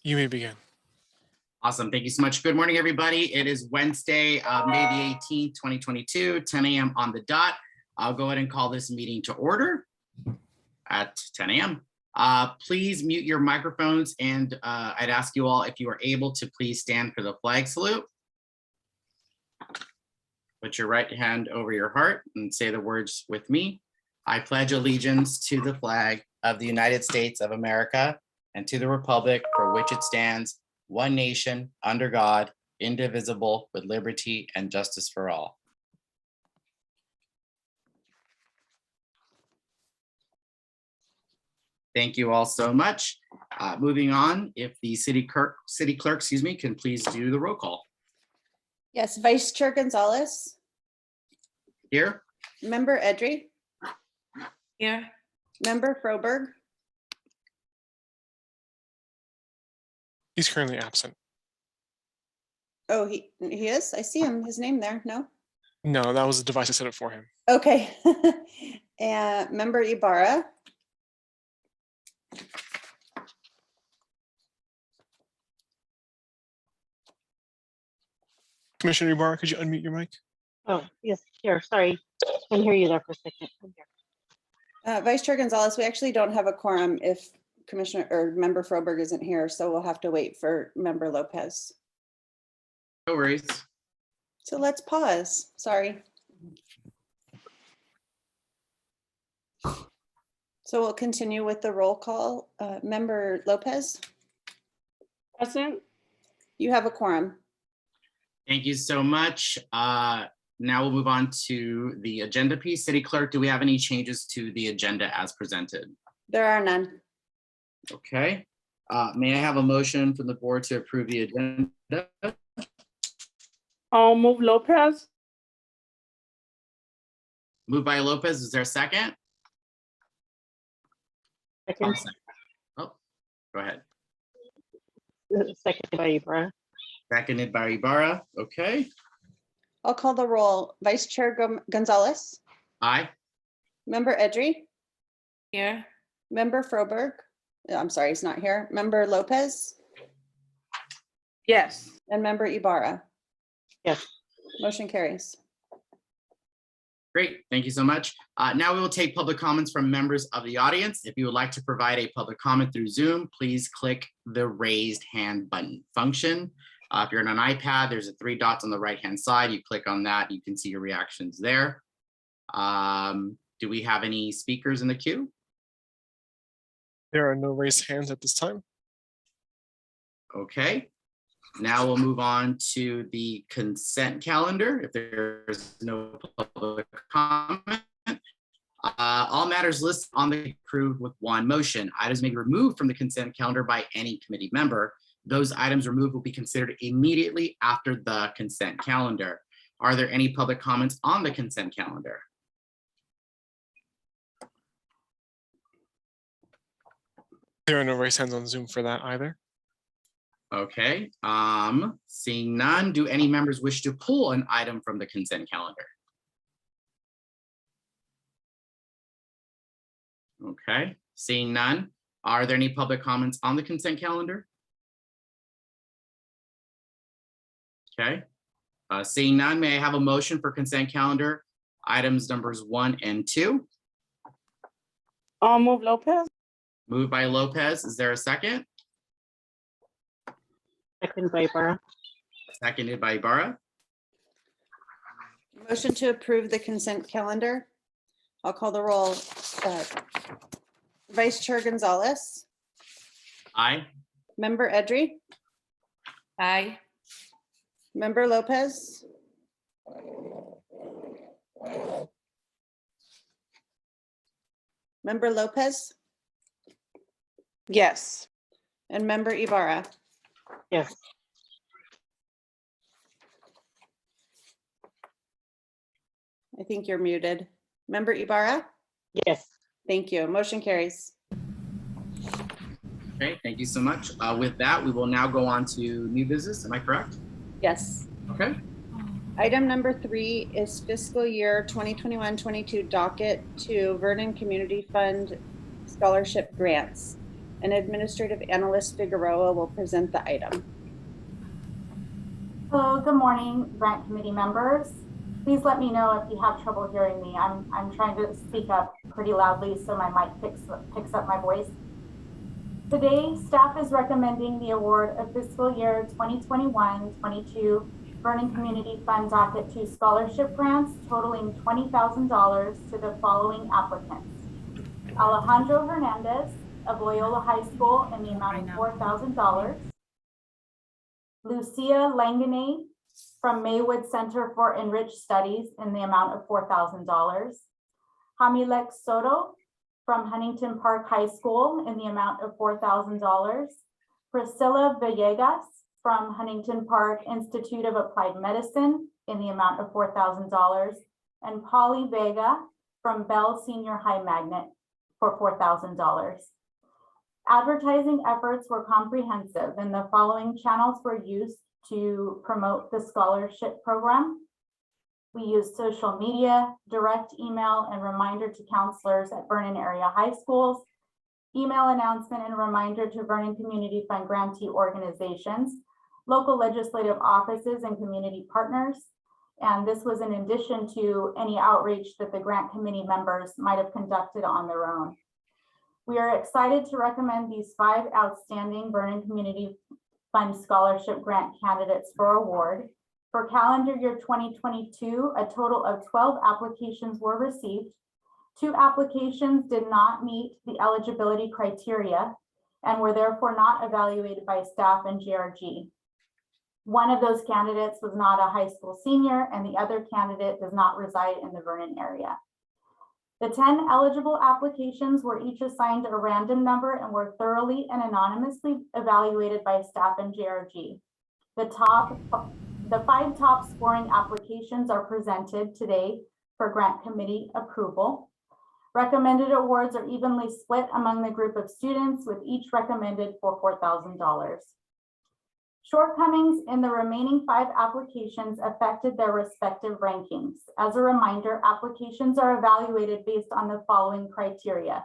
You may begin. Awesome. Thank you so much. Good morning, everybody. It is Wednesday, May the 18th, 2022, 10 a.m. on the dot. I'll go ahead and call this meeting to order at 10 a.m. Please mute your microphones, and I'd ask you all if you are able to please stand for the flag salute. Put your right hand over your heart and say the words with me. I pledge allegiance to the flag of the United States of America and to the republic for which it stands, one nation, under God, indivisible, with liberty and justice for all. Thank you all so much. Moving on, if the city clerk, can please do the roll call. Yes, Vice Chair Gonzalez. Here. Member Edry. Here. Member Froberg. He's currently absent. Oh, he is? I see him, his name there. No? No, that was the device I set up for him. Okay. And Member Ibarra. Commissioner Ibarra, could you unmute your mic? Oh, yes, here. Sorry. I can hear you there for a second. I'm here. Vice Chair Gonzalez, we actually don't have a quorum if Commissioner or Member Froberg isn't here, so we'll have to wait for Member Lopez. No worries. So let's pause. Sorry. So we'll continue with the roll call. Member Lopez, Present. you have a quorum. Thank you so much. Now we'll move on to the agenda piece. City Clerk, do we have any changes to the agenda as presented? There are none. Okay. May I have a motion from the board to approve the agenda? I'll move Lopez. Moved by Lopez. Is there a second? Second. Oh, go ahead. Second by Ibarra. Seconded by Ibarra. Okay. I'll call the roll. Vice Chair Gonzalez. Aye. Member Edry. Here. Member Froberg. I'm sorry, he's not here. Member Lopez Yes. and Member Ibarra. Yes. Motion carries. Great, thank you so much. Now we will take public comments from members of the audience. If you would like to provide a public comment through Zoom, please click the raised hand button function. If you're on an iPad, there's a 3 dots on the right-hand side. You click on that, you can see your reactions there. Do we have any speakers in the queue? There are no raised hands at this time. Okay. Now we'll move on to the consent calendar. If there's no public comment, all matters listed on the approved with one motion. Items may be removed from the consent calendar by any committee member. Those items removed will be considered immediately after the consent calendar. Are there any public comments on the consent calendar? There are no raised hands on Zoom for that either. Okay, seeing none, do any members wish to pull an item from the consent calendar? Okay, seeing none, are there any public comments on the consent calendar? Okay, seeing none, may I have a motion for consent calendar items numbers 1 and 2? I'll move Lopez. Moved by Lopez, is there a second? Second by Ibarra. Seconded by Ibarra. Motion to approve the consent calendar. I'll call the roll. Vice Chair Gonzalez. Aye. Member Edry. Aye. Member Lopez. Member Lopez Yes. and Member Ibarra. Yes. I think you're muted. Member Ibarra? Yes. Thank you. Motion carries. Okay, thank you so much. With that, we will now go on to new business. Am I correct? Yes. Okay. Item number 3 is fiscal year 2021-22 docket to Vernon Community Fund scholarship grants. and Administrative Analyst Figueroa will present the item. Hello, good morning, grant committee members. Please let me know if you have trouble hearing me. I'm trying to speak up pretty loudly so my mic picks up my voice. Today, staff is recommending the award of fiscal year 2021-22 Vernon Community Fund Docket 2 scholarship grants totaling $20,000 to the following applicants. Alejandro Hernandez of Loyola High School in the amount of $4,000. Lucia Langanay from Maywood Center for Enriched Studies in the amount of $4,000. Hamilek Soto from Huntington Park High School in the amount of $4,000. Priscilla Villegas from Huntington Park Institute of Applied Medicine in the amount of $4,000. And Polly Vega from Bell Senior High Magnet for $4,000. Advertising efforts were comprehensive, and the following channels were used to promote the scholarship program. We used social media, direct email, and reminder to counselors at Vernon area high schools, email announcement and reminder to Vernon Community Fund grantee organizations, local legislative offices, and community partners. And this was in addition to any outreach that the grant committee members might have conducted on their own. We are excited to recommend these 5 outstanding Vernon Community Fund Scholarship Grant candidates for award. For calendar year 2022, a total of 12 applications were received. 2 applications did not meet the eligibility criteria and were therefore not evaluated by staff and GRG. One of those candidates was not a high school senior, and the other candidate does not reside in the Vernon area. The 10 eligible applications were each assigned a random number and were thoroughly and anonymously evaluated by staff and GRG. The 5 top scoring applications are presented today for grant committee approval. Recommended awards are evenly split among the group of students, with each recommended for $4,000. Shortcomings in the remaining 5 applications affected their respective rankings. As a reminder, applications are evaluated based on the following criteria,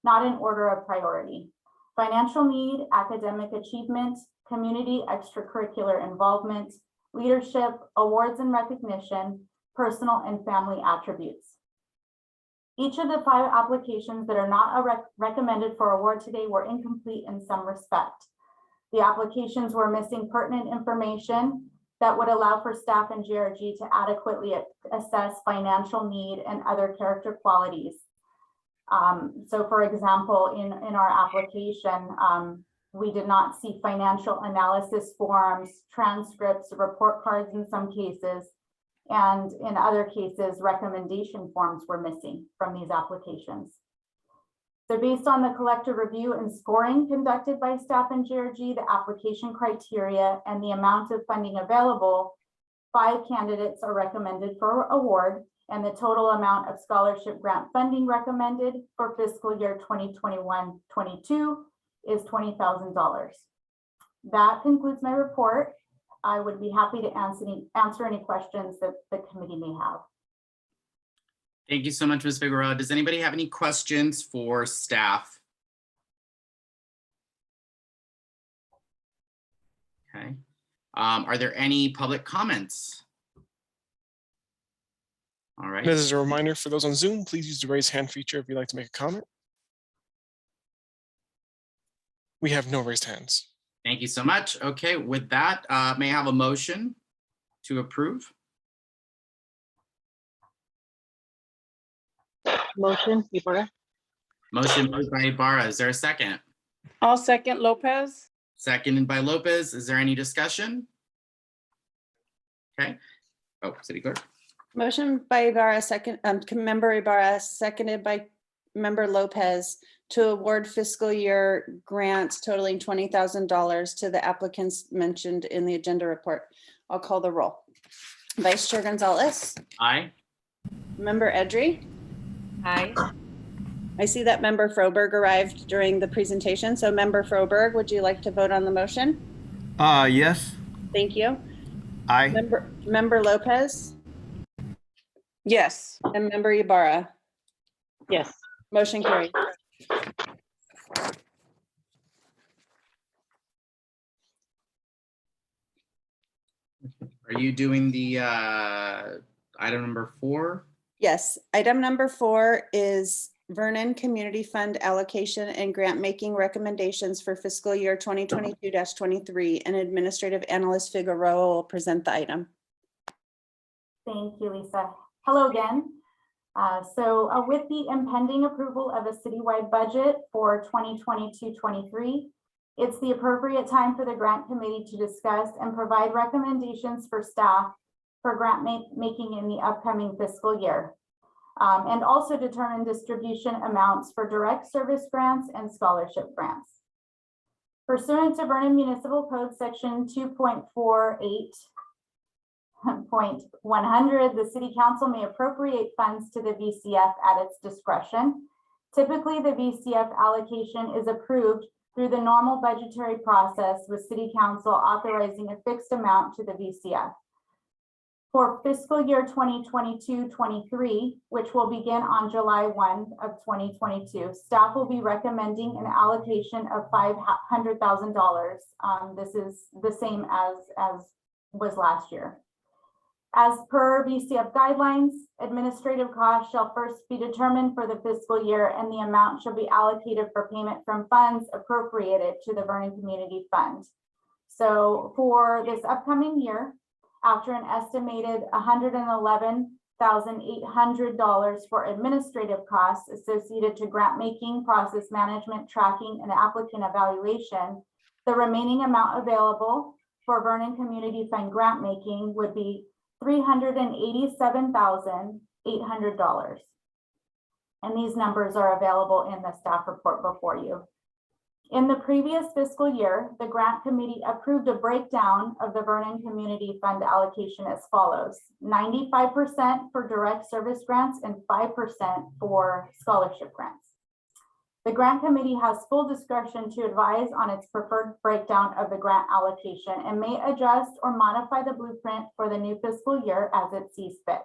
not in order of priority: financial need, academic achievement, community extracurricular involvement, leadership, awards and recognition, personal and family attributes. Each of the 5 applications that are not recommended for award today were incomplete in some respect. The applications were missing pertinent information that would allow for staff and GRG to adequately assess financial need and other character qualities. So for example, in our application, we did not see financial analysis forms, transcripts, report cards in some cases, and in other cases, recommendation forms were missing from these applications. So based on the collective review and scoring conducted by staff and GRG, the application criteria, and the amount of funding available, 5 candidates are recommended for award, and the total amount of scholarship grant funding recommended for fiscal year 2021-22 is $20,000. That concludes my report. I would be happy to answer any questions that the committee may have. Thank you so much, Ms. Figueroa. Does anybody have any questions for staff? Okay. Are there any public comments? All right. This is a reminder for those on Zoom, please use the raise hand feature if you'd like to make a comment. We have no raised hands. Thank you so much. Okay, with that, may I have a motion to approve? Motion, Ibarra. Motion moved by Ibarra. Is there a second? I'll second Lopez. Seconded by Lopez. Is there any discussion? Okay. Oh, City Clerk. Motion by Ibarra, member Ibarra, seconded by member Lopez, to award fiscal year grants totaling $20,000 to the applicants mentioned in the agenda report. I'll call the roll. Vice Chair Gonzalez. Aye. Member Edry. Aye. I see that member Froberg arrived during the presentation. So member Froberg, would you like to vote on the motion? Yes. Thank you. Aye. Member Lopez Yes. and member Ibarra. Yes. Motion carried. Are you doing the item number 4? Yes, item number 4 is Vernon Community Fund allocation and grant making recommendations for fiscal year 2022-23, and Administrative Analyst Figueroa will present the item. Thank you, Lisa. Hello again. With the impending approval of a citywide budget for 2022-23, it's the appropriate time for the grant committee to discuss and provide recommendations for staff for grant making in the upcoming fiscal year, and also determine distribution amounts for direct service grants and scholarship grants. Pursuant to Vernon Municipal Code Section 2.48.100, the City Council may appropriate funds to the VCF at its discretion. Typically, the VCF allocation is approved through the normal budgetary process, with City Council authorizing a fixed amount to the VCF. For fiscal year 2022-23, which will begin on July 1 of 2022, staff will be recommending an allocation of $500,000. This is the same as was last year. As per VCF guidelines, administrative costs shall first be determined for the fiscal year, and the amount shall be allocated for payment from funds appropriated to the Vernon Community Fund. So for this upcoming year, after an estimated $111,800 for administrative costs associated to grant making, process management, tracking, and applicant evaluation, the remaining amount available for Vernon Community Fund grant making would be $387,800. And these numbers are available in the staff report before you. In the previous fiscal year, the grant committee approved a breakdown of the Vernon Community Fund allocation as follows: 95% for direct service grants and 5% for scholarship grants. The grant committee has full discretion to advise on its preferred breakdown of the grant allocation and may adjust or modify the blueprint for the new fiscal year as it sees fit.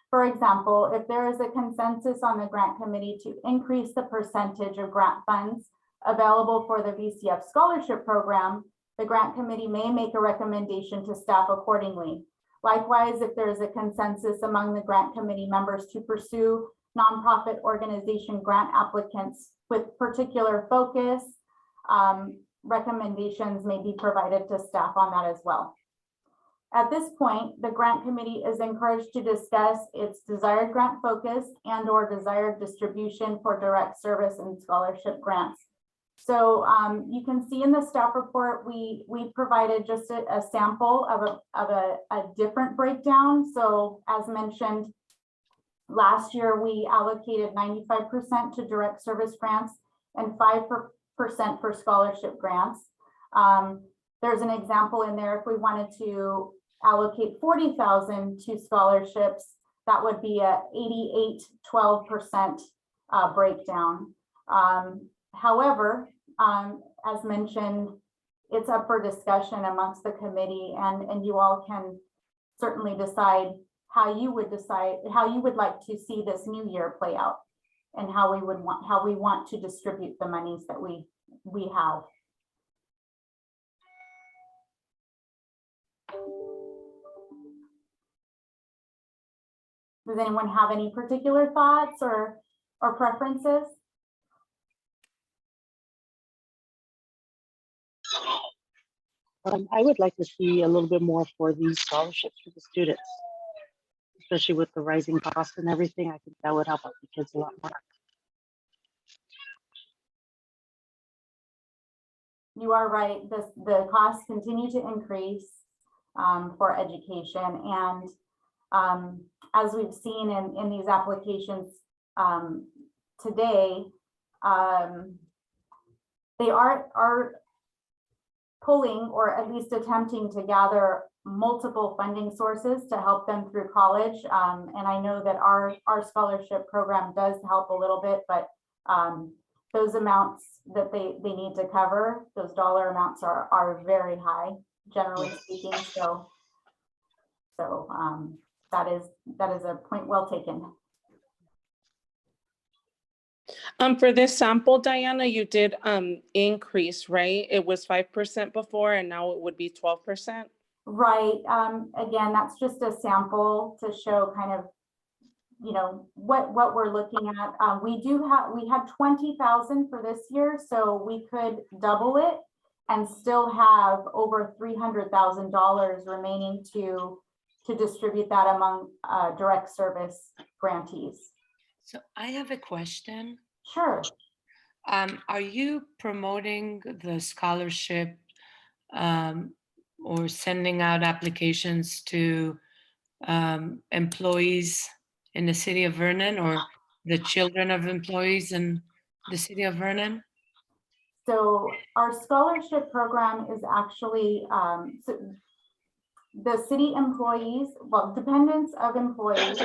For example, if there is a consensus on the grant committee to increase the percentage of grant funds available for the VCF scholarship program, the grant committee may make a recommendation to staff accordingly. Likewise, if there is a consensus among the grant committee members to pursue nonprofit organization grant applicants with particular focus, recommendations may be provided to staff on that as well. At this point, the grant committee is encouraged to discuss its desired grant focus and/or desired distribution for direct service and scholarship grants. So you can see in the staff report, we provided just a sample of a different breakdown. So as mentioned, last year we allocated 95% to direct service grants and 5% for scholarship grants. There's an example in there. If we wanted to allocate 40,000 to scholarships, that would be a 88-12% breakdown. However, as mentioned, it's up for discussion amongst the committee, and you all can certainly decide how you would like to see this new year play out, and how we want to distribute the monies that we have. Does anyone have any particular thoughts or preferences? I would like to see a little bit more for these scholarships for the students, especially with the rising costs and everything. I think that would help out the kids a lot more. You are right. The costs continue to increase for education, and as we've seen in these applications today, they are pulling, or at least attempting to gather, multiple funding sources to help them through college. And I know that our scholarship program does help a little bit, but those amounts that they need to cover, those dollar amounts are very high, generally speaking. So that is a point well taken. For this sample, Diana, you did increase, right? It was 5% before, and now it would be 12%. Right. Again, that's just a sample to show kind of, you know, what we're looking at. We had 20,000 for this year, so we could double it and still have over $300,000 remaining to distribute that among direct service grantees. So I have a question. Sure. Are you promoting the scholarship or sending out applications to employees in the city of Vernon or the children of employees in the city of Vernon? So our scholarship program is actually the city employees, well, dependents of employees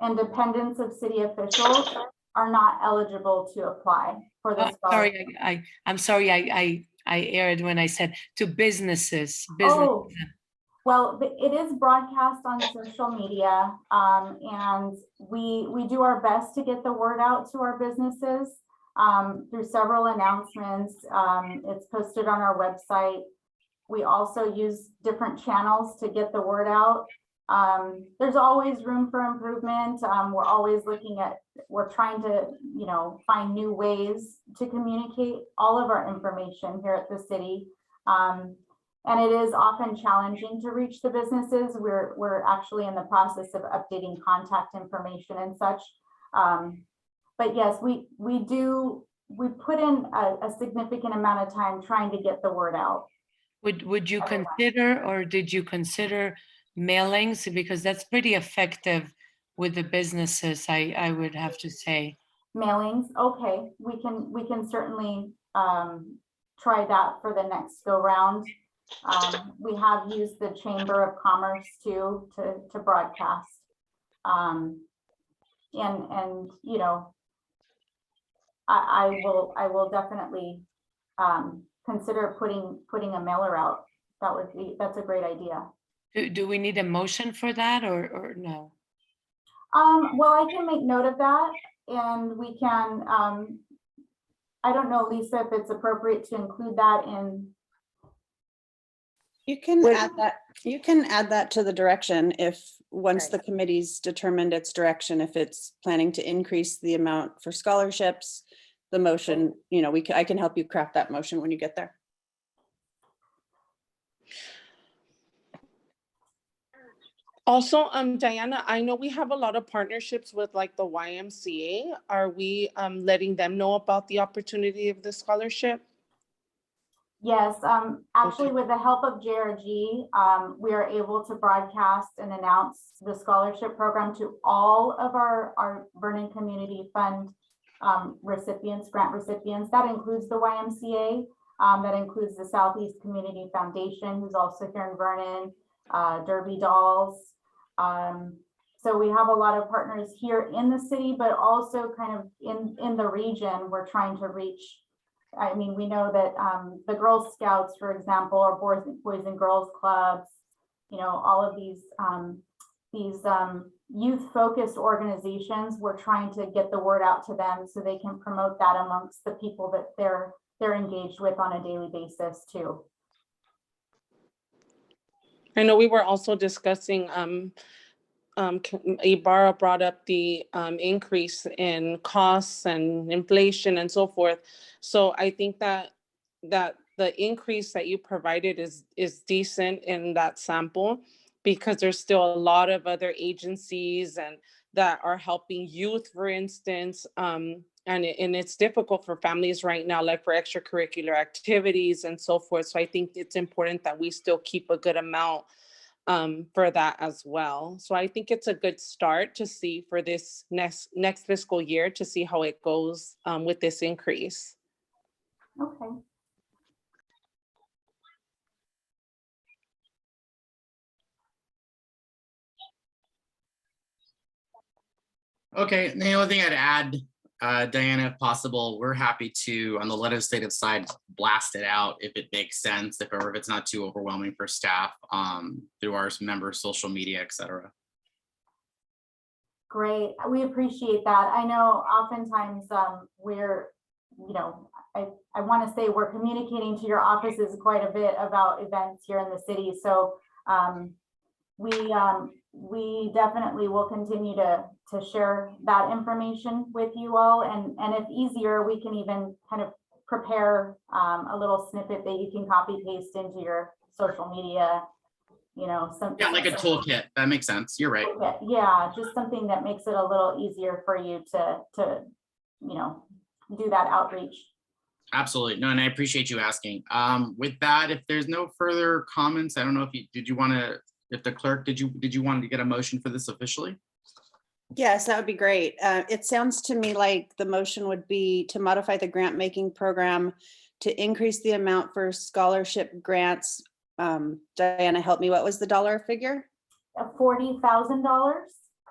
and dependents of city officials are not eligible to apply for the scholarship. Sorry, I'm sorry, I erred when I said to businesses. Oh, well, it is broadcast on social media, and we do our best to get the word out to our businesses through several announcements. It's posted on our website. We also use different channels to get the word out. There's always room for improvement. We're always we're trying to, you know, find new ways to communicate all of our information here at the city. And it is often challenging to reach the businesses. We're actually in the process of updating contact information and such. But yes, we put in a significant amount of time trying to get the word out. Would you consider, or did you consider mailings? Because that's pretty effective with the businesses, I would have to say. Mailings, okay, we can certainly try that for the next go round. We have used the Chamber of Commerce too to broadcast. And you know, I will definitely consider putting a mailer out. That's a great idea. Do we need a motion for that or no? Well, I can make note of that, and we can, I don't know, Lisa, if it's appropriate to include that in. You can add that to the direction if, once the committee's determined its direction, if it's planning to increase the amount for scholarships, the motion, you know, I can help you craft that motion when you get there. Also, Diana, I know we have a lot of partnerships with like the YMCA. Are we letting them know about the opportunity of the scholarship? Yes, actually with the help of JRG, we are able to broadcast and announce the scholarship program to all of our Vernon Community Fund recipients, grant recipients. That includes the YMCA, that includes the Southeast Community Foundation, who's also here in Vernon, Derby Dolls. So we have a lot of partners here in the city, but also kind of in the region. We're trying to reach. I mean, we know that the Girl Scouts, for example, or Boys and Girls Clubs, you know, all of these youth-focused organizations, we're trying to get the word out to them so they can promote that amongst the people that they're engaged with on a daily basis too. I know we were also discussing, Ibarra brought up the increase in costs and inflation and so forth. So I think that the increase that you provided is decent in that sample, because there's still a lot of other agencies and that are helping youth, for instance. And it's difficult for families right now, like for extracurricular activities and so forth. So I think it's important that we still keep a good amount for that as well. So I think it's a good start to see for this next fiscal year, to see how it goes with this increase. Okay. Okay, and the only thing I'd add, Diana, if possible, we're happy to, on the legislative side, blast it out if it makes sense, if it's not too overwhelming for staff, through our members' social media, et cetera. Great, we appreciate that. I know oftentimes I want to say we're communicating to your offices quite a bit about events here in the city. So we definitely will continue to share that information with you all. And if easier, we can even kind of prepare a little snippet that you can copy paste into your social media, Yeah, like a toolkit. That makes sense. You're right. Yeah, just something that makes it a little easier for you to do that outreach. Absolutely. No, and I appreciate you asking. With that, if there's no further comments, I don't know if the clerk, did you want to get a motion for this officially? Yes, that would be great. It sounds to me like the motion would be to modify the grant making program to increase the amount for scholarship grants. Diana, help me. What was the dollar figure? $40,000.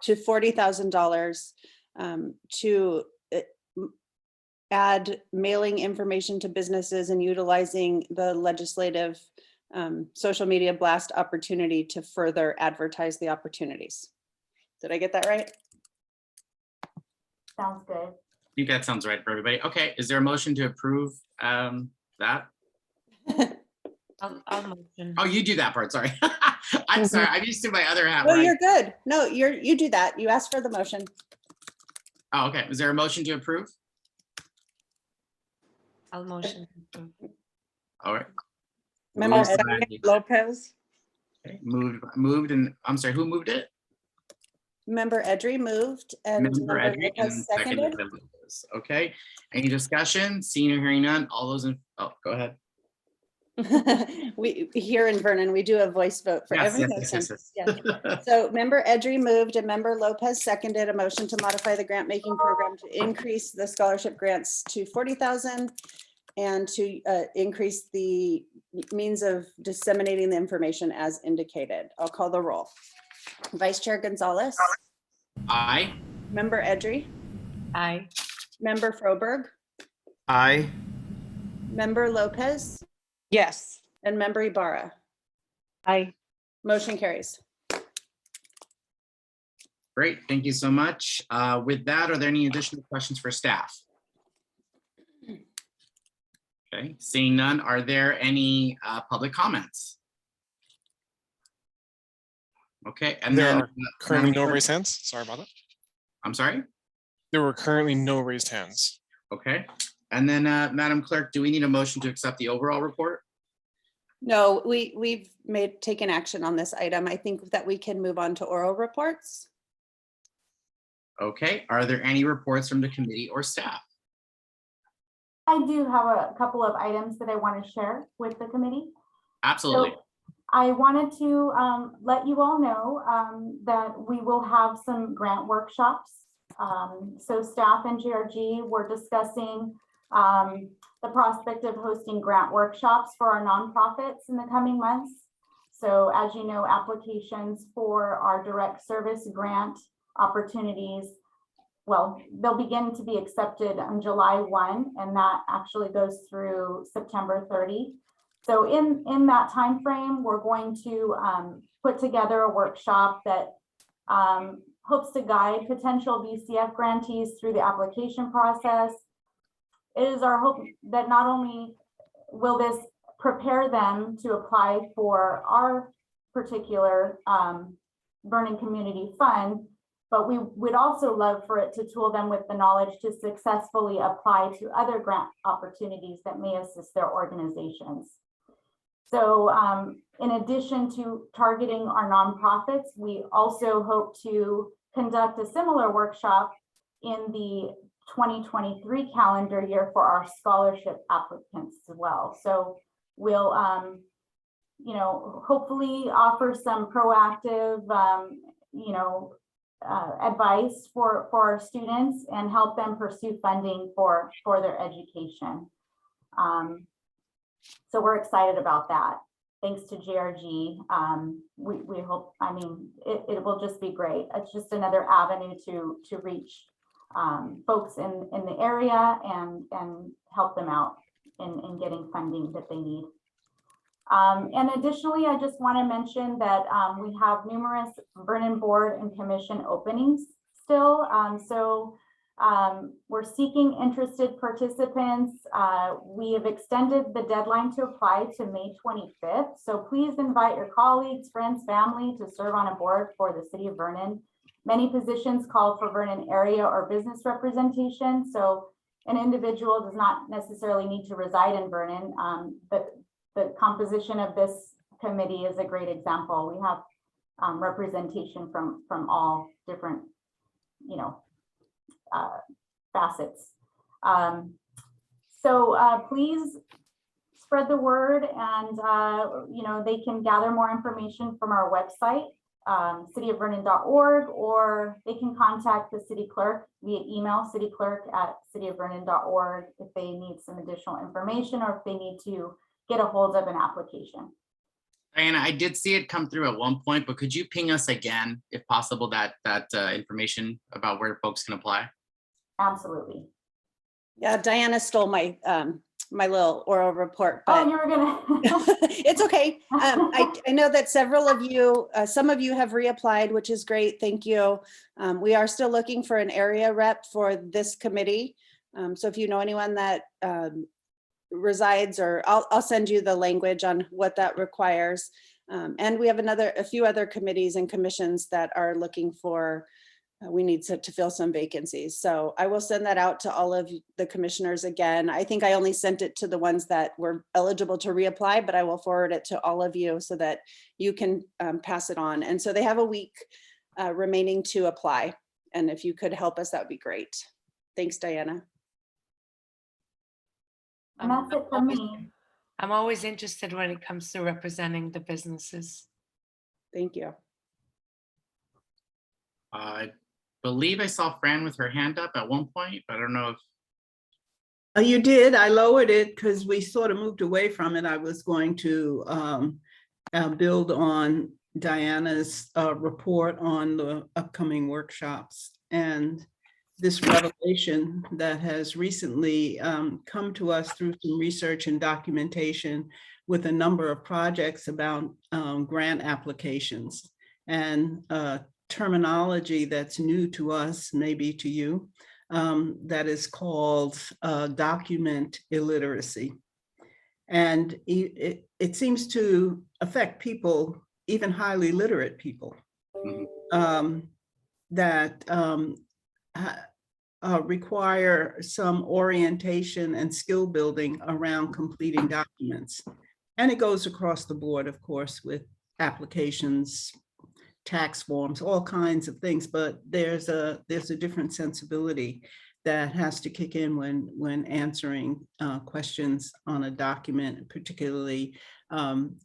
To $40,000 to add mailing information to businesses and utilizing the legislative social media blast opportunity to further advertise the opportunities. Did I get that right? Sounds good. I think that sounds right for everybody. Okay, is there a motion to approve that? I'll motion. Oh, you do that part, sorry. I'm sorry, I'm used to my other hat. No, where I- you're good. No, you do that. You asked for the motion. Oh, okay, is there a motion to approve? I'll motion. All right. Member Moved Ed- by- Lopez. okay, moved, and I'm sorry, who moved it? Member Edry moved and Member member Edric, Lopez and seconded. seconded by Lopez. Okay, any discussion? Seeing or hearing none, all those in, oh, go ahead. We here in Vernon, we do a voice vote for Yes, every yes, motion. yes. So member Edry moved and member Lopez seconded a motion to modify the grant making program to increase the scholarship grants to 40,000 and to increase the means of disseminating the information as indicated. I'll call the roll. Vice Chair Gonzalez, Aye. member Edry, Aye. member Froberg, Aye. member Lopez, Yes. and member Ibarra. Aye. Motion carries. Great, thank you so much. With that, are there any additional questions for staff? Okay, seeing none, are there any public comments? Okay, and There then are currently Madam no Clerk- raised hands. Sorry about that. I'm sorry. There were currently no raised hands. Okay, and then Madam Clerk, do we need a motion to accept the overall report? No, we've taken action on this item. I think that we can move on to oral reports. Okay, are there any reports from the committee or staff? I do have a couple of items that I want to share with the committee. Absolutely. So I wanted to let you all know that we will have some grant workshops. So staff and GRG were discussing the prospect of hosting grant workshops for our nonprofits in the coming months. So as you know, applications for our direct service grant opportunities, well, they'll begin to be accepted on July 1, and that actually goes through September 30. So in that time frame, we're going to put together a workshop that hopes to guide potential VCF grantees through the application process. It is our hope that not only will this prepare them to apply for our particular Vernon Community Fund, but we would also love for it to tool them with the knowledge to successfully apply to other grant opportunities that may assist their organizations. So in addition to targeting our nonprofits, we also hope to conduct a similar workshop in the 2023 calendar year for our scholarship applicants as well. So we'll, hopefully offer some proactive, advice for our students and help them pursue funding for their education. So we're excited about that. Thanks to GRG. We hope, it will just be great. It's just another avenue to reach folks in the area and help them out in getting funding that they need. And additionally, I just want to mention that we have numerous Vernon board and commission openings still. So We're seeking interested participants. We have extended the deadline to apply to May 25th. So please invite your colleagues, friends, family to serve on a board for the City of Vernon. Many positions call for Vernon area or business representation. So an individual does not necessarily need to reside in Vernon. The composition of this committee is a great example. We have representation from all different, facets. Please spread the word, and they can gather more information from our website, cityofvernon.org, or they can contact the city clerk via email, cityclerk@cityofvernon.org, if they need some additional information or if they need to get a hold of an application. Diana, I did see it come through at one point, but could you ping us again, if possible, that information about where folks can apply? Absolutely. Yeah, Diana stole my my little oral report, Oh, but you were gonna. it's okay. I know that several of you, some of you have reapplied, which is great. Thank you. We are still looking for an area rep for this committee. So if you know anyone that resides, or I'll send you the language on what that requires. And we have a few other committees and commissions that are looking for, we need to fill some vacancies. So I will send that out to all of the commissioners again. I think I only sent it to the ones that were eligible to reapply, but I will forward it to all of you so that you can pass it on. And so they have a week remaining to apply. And if you could help us, that would be great. Thanks, Diana. And that's it for me. I'm always interested when it comes to representing the businesses. Thank you. I believe I saw Fran with her hand up at one point, but I don't know if. You did. I lowered it because we sort of moved away from it. I was going to build on Diana's report on the upcoming workshops, and this revelation that has recently come to us through some research and documentation with a number of projects about grant applications and terminology that's new to us, maybe to you, that is called document illiteracy. And it seems to affect people, even highly literate people, that require some orientation and skill building around completing documents. And it goes across the board, of course, with applications, tax forms, all kinds of things, but there's a different sensibility that has to kick in when answering questions on a document, particularly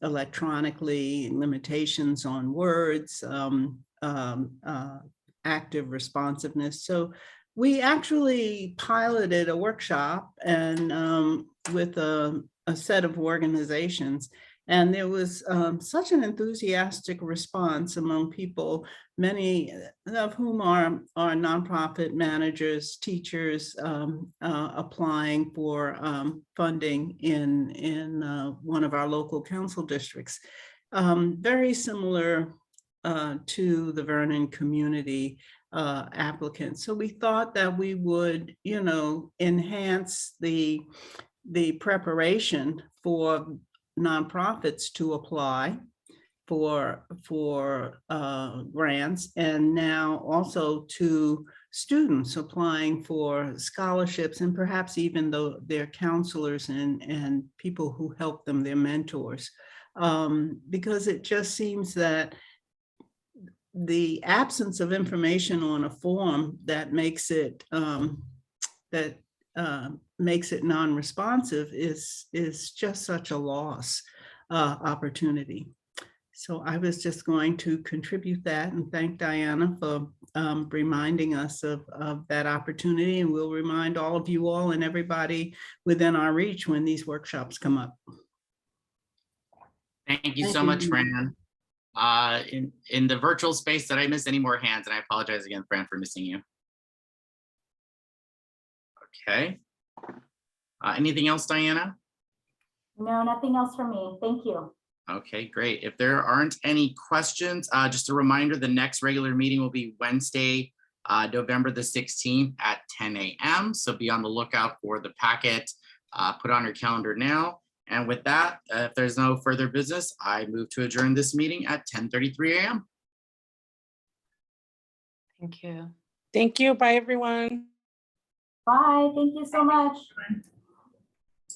electronically, limitations on words, active responsiveness. So we actually piloted a workshop and with a set of organizations, and there was such an enthusiastic response among people, many of whom are nonprofit managers, teachers applying for funding in one of our local council districts. Very similar to the Vernon community applicants. So we thought that we would, enhance the preparation for nonprofits to apply for grants, and now also to students applying for scholarships, and perhaps even their counselors and people who help them, their mentors, because it just seems that the absence of information on a form that makes it non-responsive is just such a loss opportunity. So I was just going to contribute that and thank Diana for reminding us of that opportunity, and we'll remind all of you all and everybody within our reach when these workshops come up. Thank you so much, Fran. In the virtual space, did I miss any more hands? And I apologize again, Fran, for missing you. Okay. Anything else, Diana? No, nothing else from me. Thank you. Okay, great. If there aren't any questions, just a reminder, the next regular meeting will be Wednesday, November the 16th at 10 a.m. So be on the lookout for the packet. Put on your calendar now. And with that, if there's no further business, I move to adjourn this meeting at 10:33 a.m. Thank you. Thank you. Bye, everyone. Bye, thank you so much.